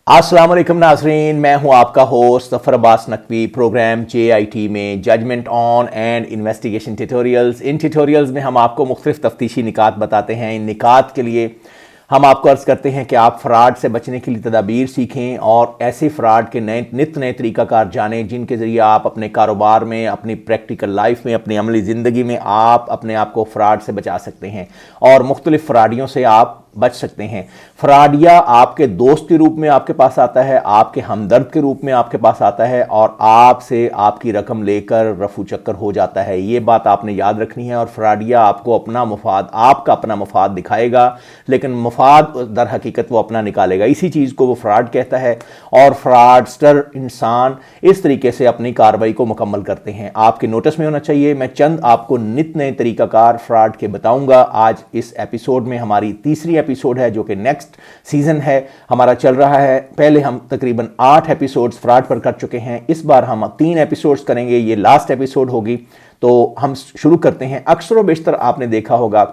अस्सलाम वालेकुम नाज़रीन, मैं हूं आपका host Zafar Abbas Naqvi. Programme JIT में judgement on and investigation tutorials. इन ट्यूटोरियल्स में हम आपको मुख्तलिफ तफ्तीशी निकात बताते हैं। इन निकात के लिए हम आपको अर्ज़ करते हैं कि आप फ़्रॉड से बचने के लिए तदाबीर सीखें और ऐसे फ़्रॉड के नित नए तरीक़ाकार जानें जिनके ज़रिए आप अपने कारोबार में, अपनी प्रैक्टिकल लाइफ में, अपनी अमली ज़िंदगी में आप अपने आप को फ़्रॉड से बचा सकते हैं और मुख्तलिफ फ़्रॉडियों से आप बच सकते हैं। फ्रॉडिया आपके दोस्त के रूप में आपके पास आता है, आपके हमदर्द के रूप में आपके पास आता है और आपसे आपकी रकम लेकर रफू चक्कर हो जाता है। ये बात आपने याद रखनी है। और फ्रॉडिया आपको अपना मुफाद, आपका अपना मुफाद दिखाएगा, लेकिन मुफाद दर हकीकत वो अपना निकालेगा। इसी चीज़ को वो फ्रॉड कहता है। और फ्रॉडस्टर इंसान इस तरीके से अपनी कार्रवाई को मुकम्मल करते हैं। आपके नोटिस में होना चाहिए, मैं चंद आपको नित नए तरीकाकार फ्रॉड के बताऊंगा। आज इस एपिसोड में हमारी तीसरी एपिसोड है जो कि नेक्स्ट सीजन है हमारा चल रहा है। पहले हम तकरीबन 8 एपिसोड्स फ्रॉड पर कर चुके हैं। इस बार हम 3 एपिसोड्स करेंगे, ये लास्ट एपिसोड होगी। तो हम शुरू करते हैं। अक्सर व बेशतर आपने देखा होगा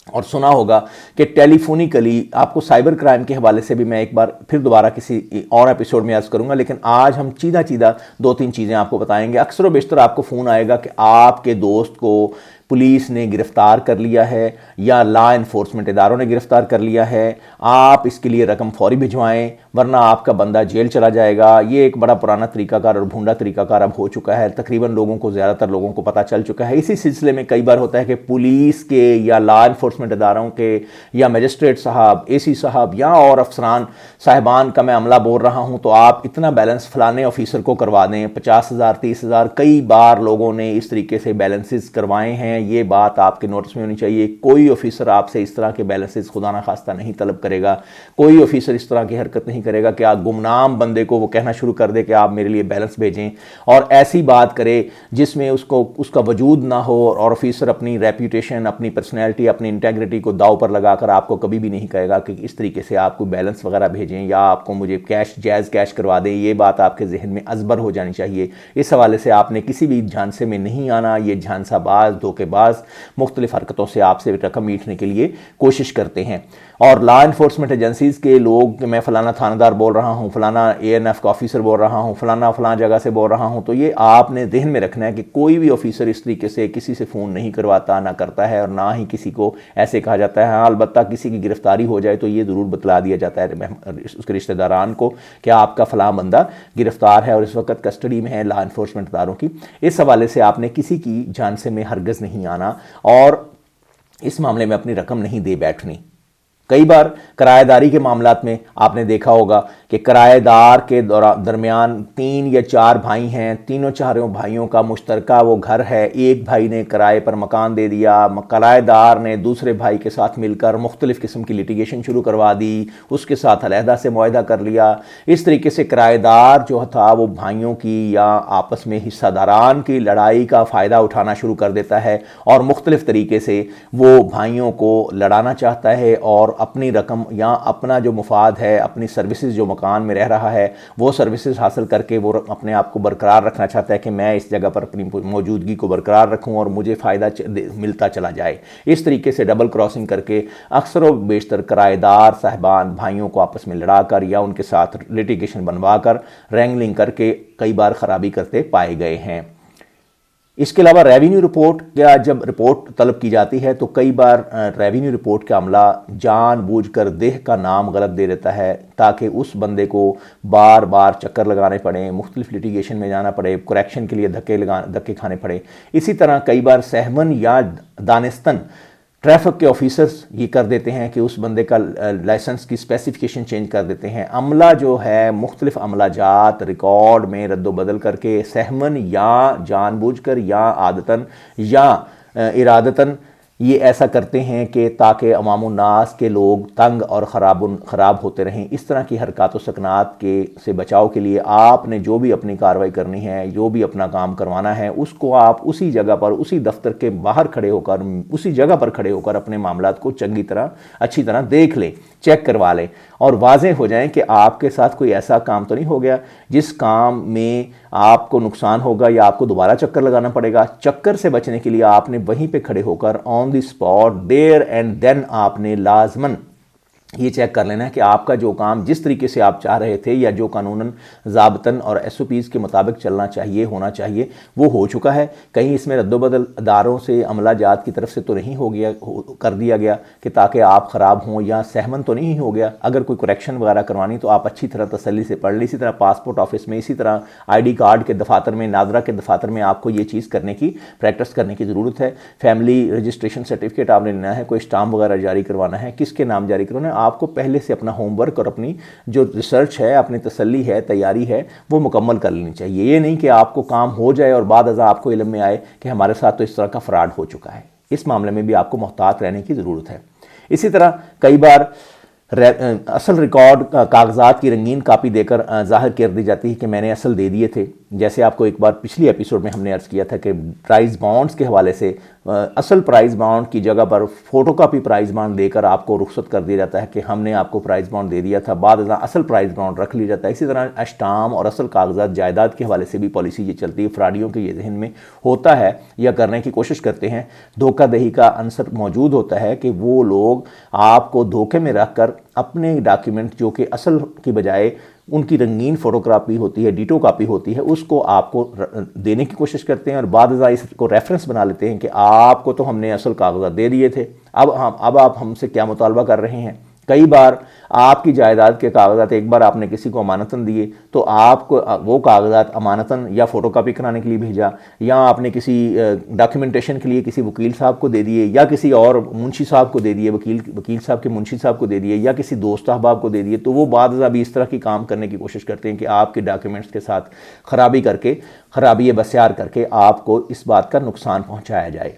और सुना होगा कि टेलीफोनिकली आपको साइबर क्राइम के हवाले से भी मैं एक बार फिर दोबारा किसी और एपिसोड में अर्ज़ करूंगा, लेकिन आज हम सीधा सीधा 2-3 चीज़ें आपको बताएंगे। अक्सर व बेशतर आपको फ़ोन आएगा कि आपके दोस्त को पुलिस ने गिरफ्तार कर लिया है या लॉ इन्फोर्समेंट इदारों ने गिरफ्तार कर लिया है, आप इसके लिए रकम फौरी भिजवाएं वरना आपका बंदा जेल चला जाएगा। ये एक बड़ा पुराना तरीकाकार और भूंडा तरीकाकार अब हो चुका है। तकरीबन लोगों को, ज़्यादातर लोगों को पता चल चुका है। इसी सिलसिले में कई बार होता है कि पुलिस के या लॉ इन्फोर्समेंट इदारों के या मजिस्ट्रेट साहब, AC साहब या और अफसरान साहिबान का मैं अमला बोल रहा हूँ, तो आप इतना बैलेंस फलाने ऑफिसर को करवा दें, 50,000 30,000। कई बार लोगों ने इस तरीके से बैलेंसेस करवाए हैं। ये बात आपके नोटिस में होनी चाहिए। कोई ऑफिसर आपसे इस तरह के बैलेंसेस खुदा ना खास्ता नहीं तलब करेगा। कोई ऑफिसर इस तरह की हरकत नहीं करेगा कि आप गुमनाम बंदे को वो कहना शुरू कर दे कि आप मेरे लिए बैलेंस भेजें और ऐसी बात करे जिसमें उसका वजूद ना हो। और ऑफिसर अपनी रेप्यूटेशन, अपनी पर्सनैलिटी, अपनी इंटेग्रिटी को दाव पर लगाकर आपको कभी भी नहीं कहेगा कि इस तरीके से आपको बैलेंस वगैरह भेजें या आपको मुझे जायज़ कैश करवा दें। ये बात आपके जहन में अजबर हो जानी चाहिए। इस हवाले से आपने किसी भी झांसे में नहीं आना। ये झांसाबाज, धोखेबाज मुख्तलिफ हरकतों से आपसे रकम ईंटने के लिए कोशिश करते हैं। और लॉ इन्फोर्समेंट एजेंसीज के लोग, मैं फलाना थानेदार बोल रहा हूँ, फलाना ANF का ऑफिसर बोल रहा हूँ, फलाना जगह से बोल रहा हूँ, तो ये आपने जहन में रखना है कि कोई भी ऑफिसर इस तरीके से किसी से फ़ोन नहीं करवाता, ना करता है और ना ही किसी को ऐसे कहा जाता है। हाँ, अलबत्ता किसी की गिरफ्तारी हो जाए तो ये ज़रूर बतला दिया जाता है उसके रिश्तेदारान को कि आपका फलां बंदा गिरफ्तार है और इस वक्त कस्टडी में है लॉ इन्फोर्समेंट इदारों की। इस हवाले से आपने किसी की झांसे में हरगज़ नहीं आना और इस मामले में अपनी रकम नहीं दे बैठनी। कई बार किराएदारी के मामलात में आपने देखा होगा कि किराएदार के दरमियान 3 या 4 भाई हैं, तीनों चारों भाइयों का मुश्तरका वो घर है। एक भाई ने किराए पर मकान दे दिया, किराएदार ने दूसरे भाई के साथ मिलकर मुख्तलिफ़ किस्म की लिटिगेशन शुरू करवा दी, उसके साथ अलहदा से मुआहदा कर लिया। इस तरीके से किराएदार जो था वो भाइयों की या आपस में हिस्सादारान की लड़ाई का फ़ायदा उठाना शुरू कर देता है और मुख्तलिफ़ तरीके से वो भाइयों को लड़ाना चाहता है और अपनी रकम या अपना जो मुफाद है, अपनी सर्विसेज, जो मकान में रह रहा है वो सर्विसेज हासिल करके वो अपने आप को बरकरार रखना चाहता है कि मैं इस जगह पर अपनी मौजूदगी को बरकरार रखूं और मुझे फ़ायदा मिलता चला जाए। इस तरीके से डबल क्रॉसिंग करके अक्सर व बेशतर किराएदार साहिबान भाइयों को आपस में लड़ाकर या उनके साथ लिटिगेशन बनवाकर, रैंगलिंग करके कई बार ख़राबी करते पाए गए हैं। इसके अलावा रेवेन्यू रिपोर्ट या जब रिपोर्ट तलब की जाती है तो कई बार रेवेन्यू रिपोर्ट का अमला जानबूझकर देह का नाम गलत दे देता है ताकि उस बंदे को बार बार चक्कर लगाने पड़े, मुख्तलिफ लिटिगेशन में जाना पड़े, करेक्शन के लिए धक्के खाने पड़े। इसी तरह कई बार सहमन या दानिस्तन ट्रैफिक के ऑफिसर्स ये कर देते हैं कि उस बंदे का लाइसेंस की स्पेसिफिकेशन चेंज कर देते हैं। अमला जो है मुख्तलिफ अमलाजात रिकॉर्ड में रद्दोबदल करके सहमन या जानबूझकर या आदतन या इरादतन ये ऐसा करते हैं कि ताकि अवामुन्नास के लोग तंग और ख़राब होते रहें। इस तरह की हरकत व सकनात के से बचाव के लिए आपने जो भी अपनी कार्रवाई करनी है, जो भी अपना काम करवाना है, उसको आप उसी जगह पर, उसी दफ्तर के बाहर खड़े होकर, उसी जगह पर खड़े होकर अपने मामलात को चंगी तरह, अच्छी तरह देख लें, चेक करवा लें और वाज़ेह हो जाएं कि आपके साथ कोई ऐसा काम तो नहीं हो गया जिस काम में आपको नुकसान होगा या आपको दोबारा चक्कर लगाना पड़ेगा। चक्कर से बचने के लिए आपने वहीं पे खड़े होकर on the spot, there and then आपने लाजमन ये चेक कर लेना है कि आपका जो काम जिस तरीके से आप चाह रहे थे या जो कानूनन ज़ाब्तन और एसओपीज़ के मुताबिक चलना चाहिए होना चाहिए वो हो चुका है। कहीं इसमें रद्दोबदल अदारों से अमला जात की तरफ से तो नहीं हो गया कर दिया गया कि ताकि आप ख़राब हों या सहमन तो नहीं हो गया। अगर कोई करेक्शन वगैरह करवानी तो आप अच्छी तरह तसल्ली से पढ़ लें। इसी तरह पासपोर्ट ऑफिस में, इसी तरह ID कार्ड के दफातर में, नादरा के दफातर में आपको ये चीज़ करने की प्रैक्टिस करने की ज़रूरत है। फैमिली रजिस्ट्रेशन सर्टिफिकेट आपने लेना है, कोई स्टाम्प वगैरह जारी करवाना है, किसके नाम जारी करवाना है, आपको पहले से अपना होमवर्क और अपनी जो रिसर्च है, अपनी तसल्ली है, तैयारी है, वो मुकम्मल कर लेनी चाहिए। ये नहीं कि आपको काम हो जाए और बाद अज़ा आपको इल्म में आए कि हमारे साथ तो इस तरह का फ्रॉड हो चुका है। इस मामले में भी आपको मोहतात रहने की ज़रूरत है। इसी तरह कई बार असल रिकॉर्ड कागजात की रंगीन कापी देकर जाहिर कर दी जाती है कि मैंने असल दे दिए थे। जैसे आपको एक बार पिछली एपिसोड में हमने अर्ज़ किया था कि प्राइस बॉन्ड्स के हवाले से असल प्राइस बॉन्ड की जगह पर फोटोकॉपी प्राइस बॉन्ड देकर आपको रुख्सत कर दिया जाता है कि हमने आपको प्राइस बॉन्ड दे दिया था, बाद असल प्राइस बॉन्ड रख लिया जाता है। इसी तरह अष्टाम और असल कागजात जायदाद के हवाले से भी पॉलिसी ये चलती है। फ्राडियों के ये जहन में होता है या करने की कोशिश करते हैं, धोखाधड़ी का अंसर मौजूद होता है कि वो लोग आपको धोखे में रख कर अपने डॉक्यूमेंट जो कि असल की बजाय उनकी रंगीन फोटोकॉपी होती है, डिटो कॉपी होती है, उसको आपको देने की कोशिश करते हैं और बाद इसको रेफरेंस बना लेते हैं कि आपको तो हमने असल कागजात दे दिए थे, अब आप हमसे क्या मुतालबा कर रहे हैं। कई बार आपकी जायदाद के कागजात एक बार आपने किसी को अमानतन दिए तो आपको वो कागजात अमानतन या फ़ोटोकॉपी कराने के लिए भेजा, या आपने किसी डॉक्यूमेंटेशन के लिए किसी वकील साहब को दे दिए, या किसी और मुंशी साहब को दे दिए, वकील साहब के मुंशी साहब को दे दिए, या किसी दोस्त अहबाब को दे दिए, तो वो बाद अभी इस तरह की काम करने की कोशिश करते हैं कि आपके डॉक्यूमेंट्स के साथ खराबी बस्यार करके आपको इस बात का नुकसान पहुँचाया जाए।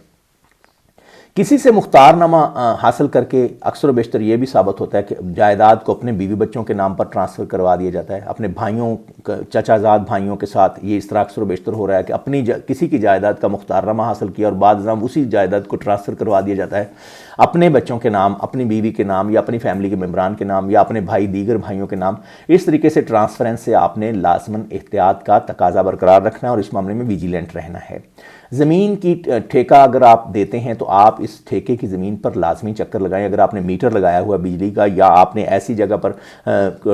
किसी से मुख्तारनामा हासिल करके अक्सर व बेशतर ये भी साबित होता है कि जायदाद को अपने बीवी बच्चों के नाम पर ट्रांसफ़र करवा दिया जाता है। अपने भाइयों, चचाजाद भाइयों के साथ ये इस तरह अक्सर व बेशतर हो रहा है कि अपनी किसी की जायदाद का मुख्तारनामा हासिल किया और बाद उसी जायदाद को ट्रांसफ़र करवा दिया जाता है अपने बच्चों के नाम, अपनी बीवी के नाम, या अपनी फैमिली के मेम्बरान के नाम, या अपने दीगर भाइयों के नाम। इस तरीके से ट्रांसफरेंस से आपने लाजमन एहतियात का तकाजा बरकरार रखना है और इस मामले में विजिलेंट रहना है। ज़मीन की ठेका अगर आप देते हैं तो आप इस ठेके की ज़मीन पर लाजमी चक्कर लगाएं। अगर आपने मीटर लगाया हुआ बिजली का, या आपने ऐसी जगह पर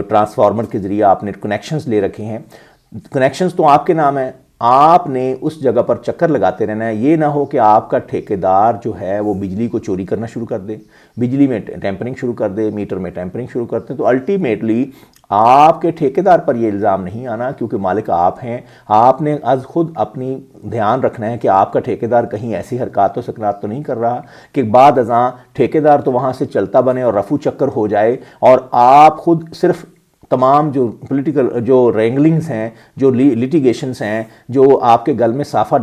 ट्रांसफार्मर के ज़रिए आपने कनेक्शंस ले रखे हैं, कनेक्शंस तो आपके नाम है, आपने उस जगह पर चक्कर लगाते रहना है। ये ना हो कि आपका ठेकेदार जो है वो बिजली को चोरी करना शुरू कर दे, बिजली में टैंपरिंग शुरू कर दे, मीटर में टैंपरिंग शुरू करते हैं। तो अल्टीमेटली आपके ठेकेदार पर ये इल्ज़ाम नहीं आना, क्योंकि मालिक आप हैं। आपने आज खुद अपनी ध्यान रखना है कि आपका ठेकेदार कहीं ऐसी हरकत व सकरात तो नहीं कर रहा कि बाद अज़ां ठेकेदार तो वहाँ से चलता बने और रफू चक्कर हो जाए और आप खुद सिर्फ तमाम जो पॉलिटिकल जो रेंगलिंग्स हैं, जो लिटिगेशंस हैं, जो आपके गले में साफ़ा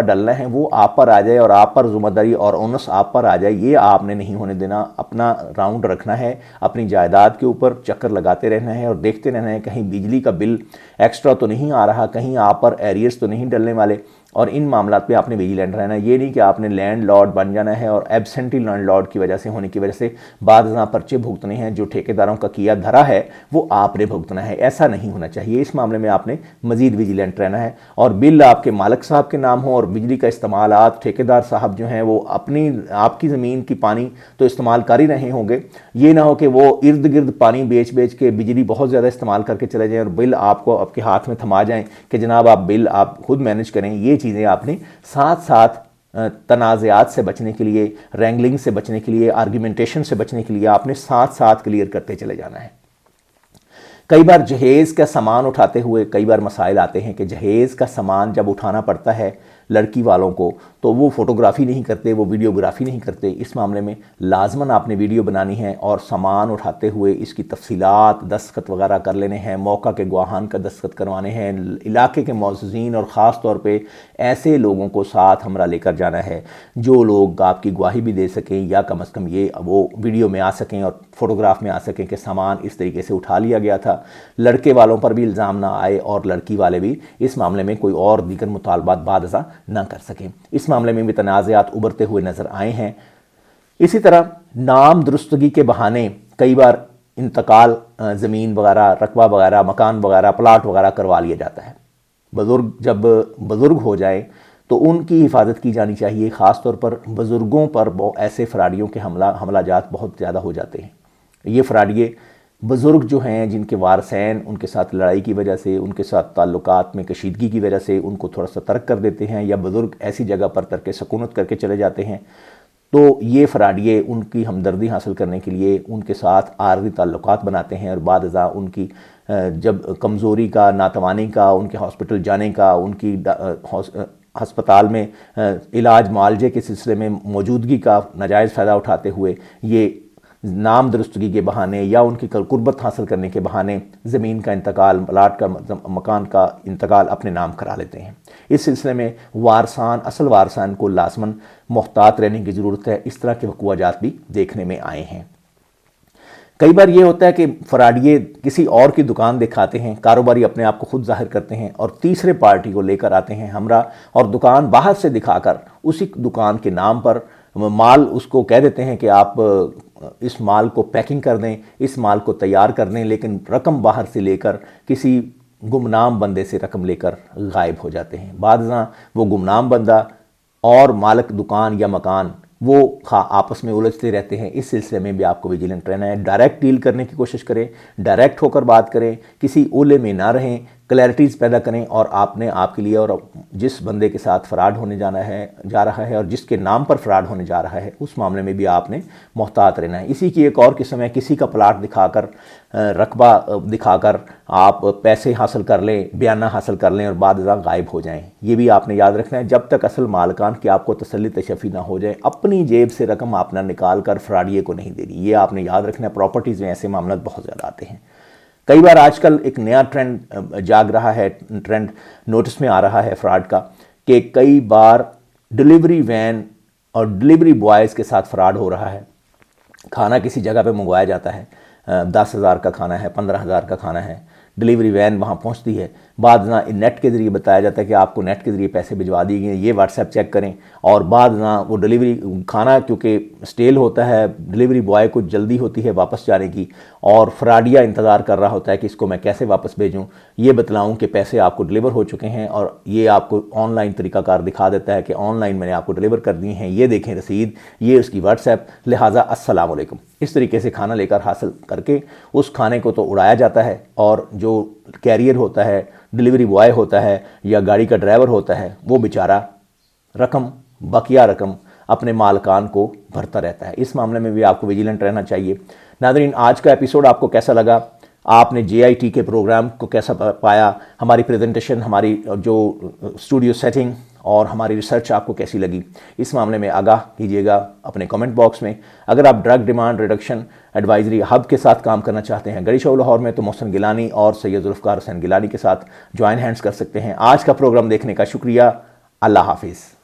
डलना है, वो आप पर आ जाए और आप पर ज़िम्मेदारी और ओनस आप पर आ जाए। ये आपने नहीं होने देना। अपना राउंड रखना है, अपनी जायदाद के ऊपर चक्कर लगाते रहना है और देखते रहना है कहीं बिजली का बिल एक्स्ट्रा तो नहीं आ रहा, कहीं आप पर एरियर्स तो नहीं डलने वाले। और इन मामलात पे आपने विजिलेंट रहना है। ये नहीं कि आपने लैंडलॉर्ड बन जाना है और एब्सेंटी लैंडलॉर्ड की वजह से होने की वजह से बाद पर्चे भुगतने हैं। जो ठेकेदारों का किया धरा है वो आपने भुगतना है, ऐसा नहीं होना चाहिए। इस मामले में आपने मजीद विजिलेंट रहना है और बिल आपके मालिक साहब के नाम हो और बिजली का इस्तेमाल ठेकेदार साहब जो हैं वो आपकी ज़मीन की पानी तो इस्तेमाल कर ही रहे होंगे। ये ना हो कि वो इर्द गिर्द पानी बेच के बिजली बहुत ज़्यादा इस्तेमाल करके चले जाएँ और बिल आपको आपके हाथ में थमा जाएँ कि जनाब आप बिल आप खुद मैनेज करें। ये चीज़ें आपने साथ साथ तनाज़ात से बचने के लिए, रैंगलिंग से बचने के लिए, आर्ग्यूमेंटेशन से बचने के लिए आपने साथ साथ क्लियर करते चले जाना है। कई बार जहेज़ का सामान उठाते हुए कई बार मसाइल आते हैं कि जहेज़ का सामान जब उठाना पड़ता है लड़की वालों को तो वो फ़ोटोग्राफ़ी नहीं करते, वो वीडियोग्राफ़ी नहीं करते। इस मामले में लाजमन आपने वीडियो बनानी है और सामान उठाते हुए इसकी तफसीलात, दस्तखत वगैरह कर लेने हैं, मौका के गवाहान का दस्तखत करवाने हैं, इलाके के मौज़ीन और ख़ास तौर पे ऐसे लोगों को साथ हमरा लेकर जाना है जो लोग आपकी गवाही भी दे सकें या कम अज़ कम ये वो वीडियो में आ सकें और फ़ोटोग्राफ में आ सकें कि सामान इस तरीके से उठा लिया गया था। लड़के वालों पर भी इल्ज़ाम ना आए और लड़की वाले भी इस मामले में कोई और दीगर मुतालबात बादज़ा ना कर सकें। इस मामले में भी तनाज़ात उभरते हुए नज़र आए हैं। इसी तरह नाम दुरुस्तगी के बहाने कई बार इंतकाल, ज़मीन वगैरह, रकबा वगैरह, मकान वगैरह, प्लाट वगैरह करवा लिया जाता है। जब बुज़ुर्ग हो जाए तो उनकी हिफाजत की जानी चाहिए। ख़ास तौर पर बुज़ुर्गों पर ऐसे फ़राडियों के हमलाजात बहुत ज़्यादा हो जाते हैं। ये फ़राडिये बुज़ुर्ग जो हैं, जिनके वारसैन उनके साथ लड़ाई की वजह से, उनके साथ ताल्लुकात में कशीदगी की वजह से उनको थोड़ा सा तर्क कर देते हैं, या बुज़ुर्ग ऐसी जगह पर तर्क सकूनत करके चले जाते हैं, तो ये फ़राडिये उनकी हमदर्दी हासिल करने के लिए उनके साथ आर्जी ताल्लुकात बनाते हैं और बाद अज़ा उनकी जब कमज़ोरी का, नातवानी का, उनके हॉस्पिटल जाने का, उनकी हस्पताल में इलाज मुआलजे के सिलसिले में मौजूदगी का नाजायज़ फ़ायदा उठाते हुए ये नाम दुरुस्तगी के बहाने या उनकी कुर्बत हासिल करने के बहाने ज़मीन का इंतकाल, प्लाट का, मकान का इंतकाल अपने नाम करा लेते हैं। इस सिलसिले में वारसान, असल वारसान को लाज़मन मुहतात रहने की ज़रूरत है। इस तरह के वक़ूआजात भी देखने में आए हैं। कई बार ये होता है कि फ़राडिये किसी और की दुकान दिखाते हैं, कारोबारी अपने आप को खुद जाहिर करते हैं और तीसरे पार्टी को लेकर आते हैं हमरा, और दुकान बाहर से दिखाकर उसी दुकान के नाम पर माल उसको कह देते हैं कि आप इस माल को पैकिंग कर दें, इस माल को तैयार कर दें, लेकिन रकम बाहर से लेकर किसी गुमनाम बंदे से रकम लेकर गायब हो जाते हैं। बाद वो गुमनाम बंदा और मालिक दुकान या मकान वो आपस में उलझते रहते हैं। इस सिलसिले में भी आपको विजिलेंट रहना है। डायरेक्ट डील करने की कोशिश करें, डायरेक्ट होकर बात करें, किसी ओले में ना रहें, क्लैरिटीज़ पैदा करें और आपने आपके लिए और जिस बंदे के साथ फ़्रॉड होने जा रहा है और जिसके नाम पर फ़्रॉड होने जा रहा है उस मामले में भी आपने मुहतात रहना है। इसी की एक और किस्म है, किसी का प्लाट दिखाकर, रकबा दिखाकर आप पैसे हासिल कर लें, बयाना हासिल कर लें और बाद गायब हो जाएं। ये भी आपने याद रखना है। जब तक असल मालकान की आपको तसल्ली तशफ़ी ना हो जाए, अपनी जेब से रकम आपने निकाल कर फ़्रॉडिये को नहीं देनी। ये आपने याद रखना है। प्रॉपर्टीज़ में ऐसे मामला बहुत ज़्यादा आते हैं। कई बार आजकल एक नया ट्रेंड जाग रहा है, ट्रेंड नोटिस में आ रहा है फ्रॉड का, कि कई बार डिलीवरी वैन और डिलीवरी बॉयज़ के साथ फ्रॉड हो रहा है। खाना किसी जगह पे मंगवाया जाता है, 10,000 का खाना है, 15,000 का खाना है, डिलीवरी वैन वहाँ पहुँचती है, बाद ना नेट के ज़रिए बताया जाता है कि आपको नेट के ज़रिए पैसे भिजवा दिए गए, ये व्हाट्सएप चेक करें, और बाद ना वो डिलीवरी खाना क्योंकि स्टेल होता है, डिलीवरी बॉय को जल्दी होती है वापस जाने की और फ्रॉडिया इंतज़ार कर रहा होता है कि इसको मैं कैसे वापस भेजूँ, ये बतलाऊँ कि पैसे आपको डिलीवर हो चुके हैं, और ये आपको ऑनलाइन तरीक़ाकार दिखा देता है कि ऑनलाइन मैंने आपको डिलीवर कर दिए हैं, ये देखें रसीद, ये उसकी व्हाट्सएप, लिहाजा अस्सलाम वालेकुम। इस तरीके से खाना लेकर हासिल करके उस खाने को तो उड़ाया जाता है, और जो कैरियर होता है, डिलीवरी बॉय होता है या गाड़ी का ड्राइवर होता है, वो बेचारा बकिया रकम अपने मालकान को भरता रहता है। इस मामले में भी आपको विजिलेंट रहना चाहिए। नाज़रीन, आज का एपिसोड आपको कैसा लगा? आपने JIT के प्रोग्राम को कैसा पाया? हमारी प्रेजेंटेशन, हमारी जो स्टूडियो सेटिंग और हमारी रिसर्च आपको कैसी लगी? इस मामले में आगाह कीजिएगा अपने कमेंट बॉक्स में। अगर आप drug demand reduction advisory hub के साथ काम करना चाहते हैं गड़ी शो लाहौर में, तो मोहसिन गिलानी और सैयद जुल्फ़िकार हुसैन गिलानी के साथ ज्वाइन हैंड्स कर सकते हैं। आज का प्रोग्राम देखने का शुक्रिया। अल्लाह हाफिज़।